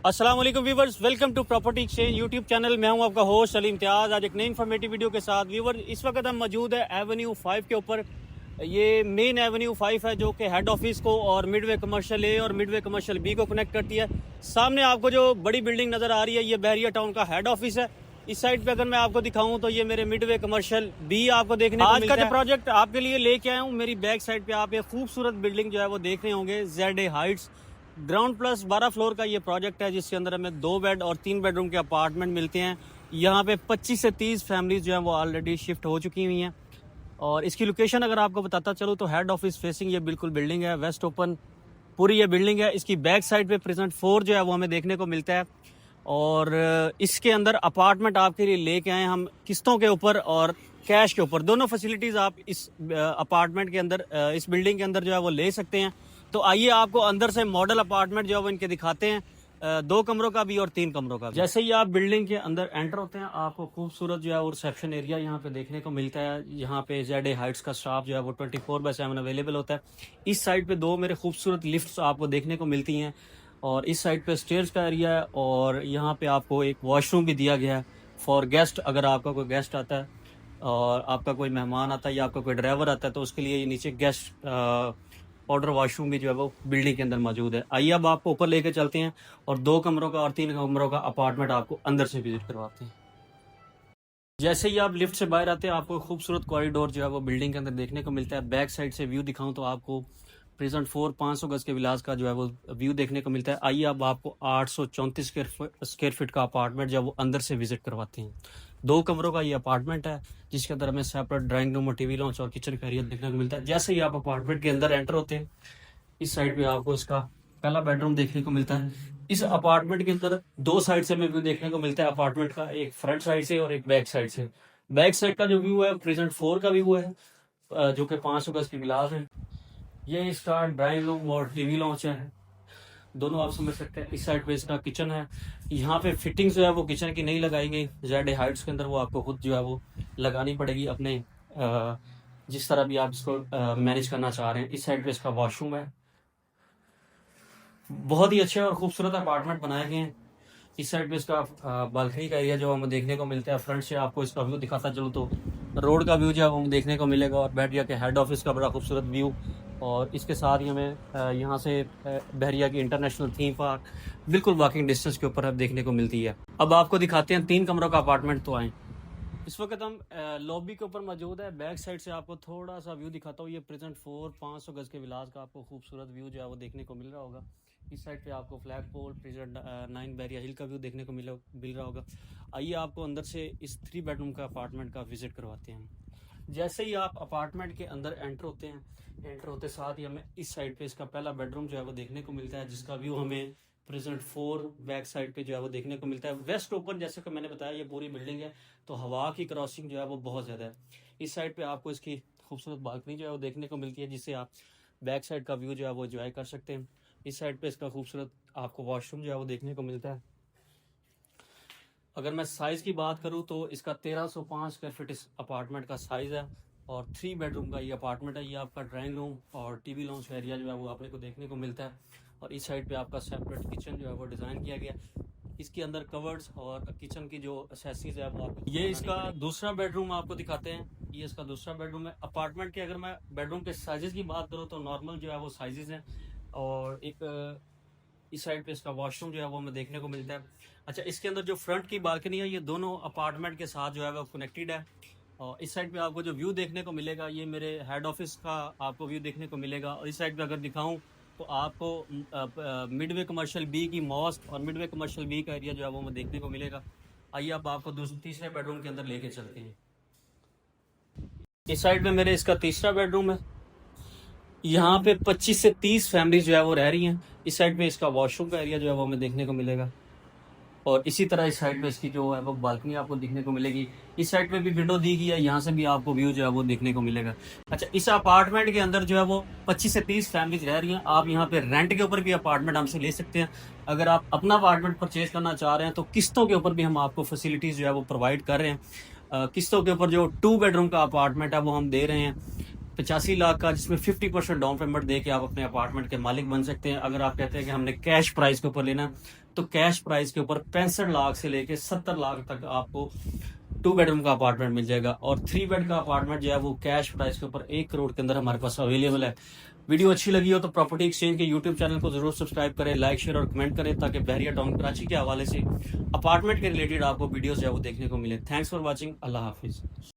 अस्सलाम वालेकुम viewers, welcome to property exchange YouTube channel. मैं हूं आपका होस्ट अली इम्तियाज़। आज एक नई इन्फॉर्मेटिव वीडियो के साथ व्यूवर, इस वक्त हम मौजूद है एवेन्यू 5 के ऊपर। ये मेन एवेन्यू 5 है जो कि हेड ऑफिस को और मिडवे कमर्शियल ए और मिडवे कमर्शियल बी को कनेक्ट करती है। सामने आपको जो बड़ी बिल्डिंग नज़र आ रही है, ये बहरिया टाउन का हेड ऑफिस है। इस साइड पे अगर मैं आपको दिखाऊं तो ये मेरे मिडवे कमर्शियल बी आपको देखने को मिलता है। आज का जो प्रोजेक्ट आपके लिए लेके आया हूँ, मेरी बैक साइड पे आप ये खूबसूरत बिल्डिंग जो है वो देख रहे होंगे, ZA Heights. Ground plus 12 floor का ये प्रोजेक्ट है, जिसके अंदर हमें 2 बेड और 3 बेडरूम के अपार्टमेंट मिलते हैं। यहाँ पे 25 से 30 फैमिलीज जो हैं वो ऑलरेडी शिफ्ट हो चुकी हुई हैं। और इसकी लोकेशन अगर आपको बताता चलूँ तो हेड ऑफिस फेसिंग ये बिल्कुल बिल्डिंग है, वेस्ट ओपन पूरी ये बिल्डिंग है। इसकी बैक साइड पे प्रेजेंट 4 जो है वो हमें देखने को मिलता है। और इसके अंदर अपार्टमेंट आपके लिए लेके आए हम किस्तों के ऊपर और कैश के ऊपर, दोनों फैसिलिटीज़ आप इस अपार्टमेंट के अंदर, इस बिल्डिंग के अंदर जो है वो ले सकते हैं। तो आइए आपको अंदर से मॉडल अपार्टमेंट जो है वो इनके दिखाते हैं, 2 कमरों का भी और 3 कमरों का भी। जैसे ही आप बिल्डिंग के अंदर एंटर होते हैं, आपको खूबसूरत जो है वो रिसेप्शन एरिया यहाँ पे देखने को मिलता है। यहाँ पे ZA हाइट्स का स्टाफ जो है वो 24/7 अवेलेबल होता है। इस साइड पे 2 मेरे खूबसूरत लिफ्ट्स आपको देखने को मिलती हैं और इस साइड पे स्टेयर्स का एरिया है। और यहाँ पे आपको एक वॉशरूम भी दिया गया है फॉर गेस्ट। अगर आपका कोई गेस्ट आता है और आपका कोई मेहमान आता है या आपका कोई ड्राइवर आता है तो उसके लिए नीचे गेस्ट ऑर्डर वॉशरूम भी जो है वो बिल्डिंग के अंदर मौजूद है। आइए अब आपको ऊपर लेके चलते हैं और 2 कमरों का और 3 कमरों का अपार्टमेंट आपको अंदर से विजिट करवाते हैं। जैसे ही आप लिफ्ट से बाहर आते हैं, आपको खूबसूरत कॉरिडोर जो है वो बिल्डिंग के अंदर देखने को मिलता है। बैक साइड से व्यू दिखाऊं तो आपको प्रेजेंट 500 गज के विलास का जो है वो व्यू देखने को मिलता है। आइए अब आपको 834 स्क्वायर फीट का अपार्टमेंट जो है वो अंदर से विजिट करवाते हैं। 2 कमरों का ये अपार्टमेंट है, जिसके अंदर हमें सेपरेट ड्राइंग रूम और टीवी लॉन्च और किचन का एरिया देखने को मिलता है। जैसे ही आप अपार्टमेंट के अंदर एंटर होते हैं, इस साइड पे आपको इसका पहला बेडरूम देखने को मिलता है। इस अपार्टमेंट के अंदर 2 साइड से हमें व्यू देखने को मिलता है अपार्टमेंट का, एक फ्रंट साइड से और एक बैक साइड से। बैक साइड का जो व्यू है प्रेजेंट 4 का व्यू है, जो कि 500 गज की गिलास है। ये इसका ड्राइंग रूम और टीवी लॉन्च है, दोनों आप समझ सकते हैं। इस साइड पे इसका किचन है। यहाँ पे फिटिंग जो है वो किचन की नहीं लगाई गई, ZA हाइट्स के अंदर वो आपको खुद जो है वो लगानी पड़ेगी अपने जिस तरह भी आप इसको मैनेज करना चाह रहे हैं। इस साइड पे इसका वॉशरूम है। बहुत ही अच्छे और खूबसूरत अपार्टमेंट बनाए गए हैं। इस साइड पे इसका बालकनी का एरिया जो हमें देखने को मिलता है। फ्रंट से आपको इसका व्यू दिखाता चलूँ तो रोड का व्यू जो है हमें देखने को मिलेगा और बहरिया के हेड ऑफिस का बड़ा खूबसूरत व्यू। और इसके साथ ही हमें यहाँ से बहरिया की इंटरनेशनल थीम पार्क बिल्कुल वॉकिंग डिस्टेंस के ऊपर अब देखने को मिलती है। अब आपको दिखाते हैं 3 कमरों का अपार्टमेंट। तो आए, इस वक्त हम लॉबी के ऊपर मौजूद है। बैक साइड से आपको थोड़ा सा व्यू दिखाता हूँ। ये प्रेजेंट 500 गज के विलास का आपको खूबसूरत व्यू जो है वो देखने को मिल रहा होगा। इस साइड पे आपको फ्लैग पोल प्रेजेंट 9 बैरिया हिल का व्यू देखने को मिल रहा होगा। आइए आपको अंदर से इस 3 बेडरूम का अपार्टमेंट का विजिट करवाते हैं। जैसे ही आप अपार्टमेंट के अंदर एंटर होते हैं, एंटर होते साथ ही हमें इस साइड पे इसका पहला बेडरूम जो है वो देखने को मिलता है, जिसका व्यू हमें प्रेजेंट 4 बैक साइड पे जो है वो देखने को मिलता है। वेस्ट ओपन, जैसे कि मैंने बताया, ये पूरी बिल्डिंग है तो हवा की क्रॉसिंग जो है वो बहुत ज़्यादा है। इस साइड पे आपको इसकी खूबसूरत बालकनी जो है वो देखने को मिलती है, जिससे आप बैक साइड का व्यू जो है वो एंजॉय कर सकते हैं। इस साइड पे इसका खूबसूरत आपको वॉशरूम जो है वो देखने को मिलता है। अगर मैं साइज़ की बात करूँ तो इसका 1305 स्क्वायर फीट इस अपार्टमेंट का साइज़ है और 3 बेडरूम का ये अपार्टमेंट है। ये आपका ड्राइंग रूम और टीवी लॉन्च एरिया जो है वो आपको देखने को मिलता है। और इस साइड पे आपका सेपरेट किचन जो है वो डिज़ाइन किया गया। इसके अंदर कवर्ड्स और किचन की जो एक्सेसरीज है वो आपको, ये इसका दूसरा बेडरूम आपको दिखाते हैं। ये इसका दूसरा बेडरूम है। अपार्टमेंट के अगर मैं बेडरूम के साइजेस की बात करूँ तो नॉर्मल जो है वो साइजेस हैं। और एक इस साइड पे इसका वॉशरूम जो है वो हमें देखने को मिलता है। अच्छा, इसके अंदर जो फ्रंट की बालकनी है, ये दोनों अपार्टमेंट के साथ जो है वो कनेक्टेड है। और इस साइड पे आपको जो व्यू देखने को मिलेगा, ये मेरे हेड ऑफिस का आपको व्यू देखने को मिलेगा। और इस साइड पे अगर दिखाऊं तो आपको मिडवे कमर्शियल बी की मॉस्क और मिडवे कमर्शियल बी का एरिया जो है वो हमें देखने को मिलेगा। आइए अब आपको तीसरे बेडरूम के अंदर लेके चलते हैं। इस साइड पे मेरे इसका तीसरा बेडरूम है। यहाँ पे 25 से 30 फैमिली जो है वो रह रही हैं। इस साइड पे इसका वॉशरूम का एरिया जो है वो हमें देखने को मिलेगा। और इसी तरह इस साइड पे इसकी जो है वो बालकनी आपको देखने को मिलेगी। इस साइड पे भी विंडो दी गई है, यहाँ से भी आपको व्यू जो है वो देखने को मिलेगा। अच्छा, इस अपार्टमेंट के अंदर जो है वो 25 से 30 फैमिलीज रह रही हैं। आप यहाँ पे रेंट के ऊपर भी अपार्टमेंट हमसे ले सकते हैं। अगर आप अपना अपार्टमेंट परचेज करना चाह रहे हैं तो किस्तों के ऊपर भी हम आपको फैसिलिटीज़ जो है वो प्रोवाइड कर रहे हैं। किस्तों के ऊपर जो 2 बेडरूम का अपार्टमेंट है वो हम दे रहे हैं 85 लाख का, जिसमें 50% डाउन पेमेंट दे के आप अपने अपार्टमेंट के मालिक बन सकते हैं। अगर आप कहते हैं कि हमने कैश प्राइस के ऊपर लेना, तो कैश प्राइस के ऊपर 65 लाख से लेके 70 लाख तक आपको 2 बेडरूम का अपार्टमेंट मिल जाएगा। और 3 बेड का अपार्टमेंट जो है वो कैश प्राइस के ऊपर 1 करोड़ के अंदर हमारे पास अवेलेबल है। वीडियो अच्छी लगी हो तो प्रॉपर्टी एक्सचेंज के यूट्यूब चैनल को जरूर सब्सक्राइब करें, लाइक शेयर और कमेंट करें, ताकि बहरिया टाउन कराची के हवाले से अपार्टमेंट के रिलेटेड आपको वीडियोस जो है वो देखने को मिले। Thanks for watching. Allah Hafiz.